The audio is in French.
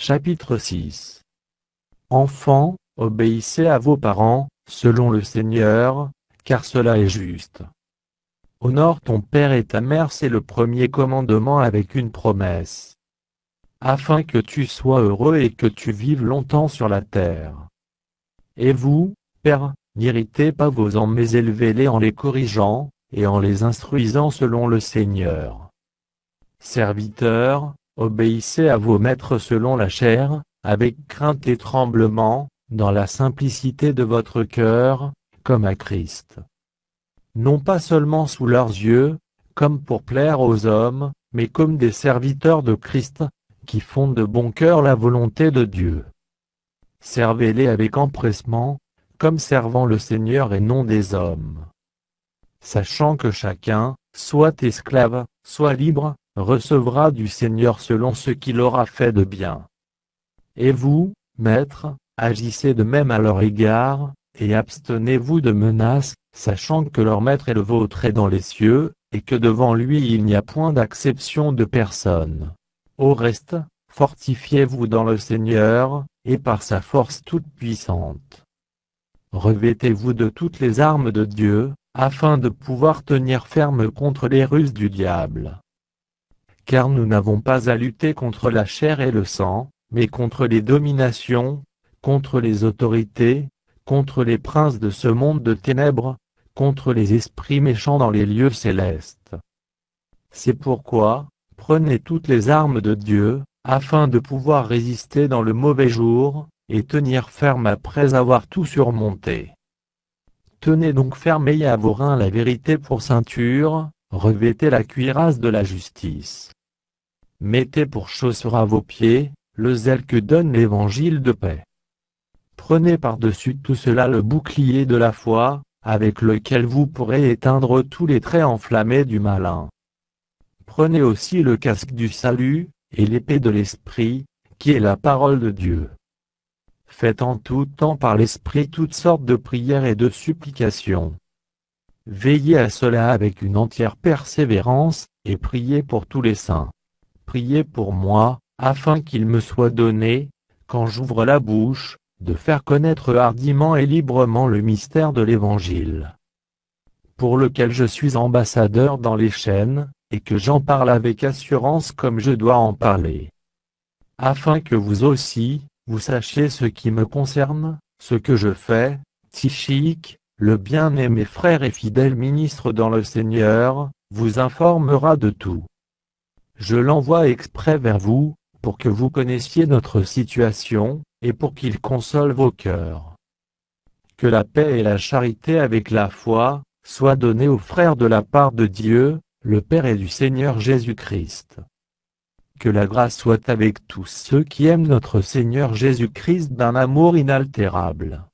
Chapitre 6. Enfants, obéissez à vos parents, selon le Seigneur, car cela est juste. Honore ton père et ta mère, c'est le premier commandement avec une promesse. Afin que tu sois heureux et que tu vives longtemps sur la terre. Et vous, pères, n'irritez pas vos enfants mais élevez-les en les corrigeant, et en les instruisant selon le Seigneur. Serviteurs, obéissez à vos maîtres selon la chair, avec crainte et tremblement, dans la simplicité de votre cœur, comme à Christ. Non pas seulement sous leurs yeux, comme pour plaire aux hommes, mais comme des serviteurs de Christ, qui font de bon cœur la volonté de Dieu. Servez-les avec empressement, comme servant le Seigneur et non des hommes. Sachant que chacun, soit esclave, soit libre, recevra du Seigneur selon ce qu'il aura fait de bien. Et vous, maîtres, agissez de même à leur égard, et abstenez-vous de menaces, sachant que leur maître est le vôtre et dans les cieux, et que devant lui il n'y a point d'acception de personne. Au reste, fortifiez-vous dans le Seigneur, et par sa force toute puissante. Revêtez-vous de toutes les armes de Dieu, afin de pouvoir tenir ferme contre les ruses du diable. Car nous n'avons pas à lutter contre la chair et le sang, mais contre les dominations, contre les autorités, contre les princes de ce monde de ténèbres, contre les esprits méchants dans les lieux célestes. C'est pourquoi, prenez toutes les armes de Dieu, afin de pouvoir résister dans le mauvais jour, et tenir ferme après avoir tout surmonté. Tenez donc ferme et à vos reins la vérité pour ceinture, revêtez la cuirasse de la justice. Mettez pour chaussure à vos pieds, le zèle que donne l'évangile de paix. Prenez par-dessus tout cela le bouclier de la foi, avec lequel vous pourrez éteindre tous les traits enflammés du malin. Prenez aussi le casque du salut, et l'épée de l'Esprit, qui est la parole de Dieu. Faites en tout temps par l'Esprit toutes sortes de prières et de supplications. Veillez à cela avec une entière persévérance, et priez pour tous les saints. Priez pour moi, afin qu'il me soit donné, quand j'ouvre la bouche, de faire connaître hardiment et librement le mystère de l'Évangile, pour lequel je suis ambassadeur dans les chaînes, et que j'en parle avec assurance comme je dois en parler. Afin que vous aussi, vous sachiez ce qui me concerne, ce que je fais, Tychik, le bien-aimé frère et fidèle ministre dans le Seigneur, vous informera de tout. Je l'envoie exprès vers vous, pour que vous connaissiez notre situation, et pour qu'il console vos cœurs. Que la paix et la charité avec la foi, soient données aux frères de la part de Dieu, le Père et du Seigneur Jésus-Christ. Que la grâce soit avec tous ceux qui aiment notre Seigneur Jésus-Christ d'un amour inaltérable.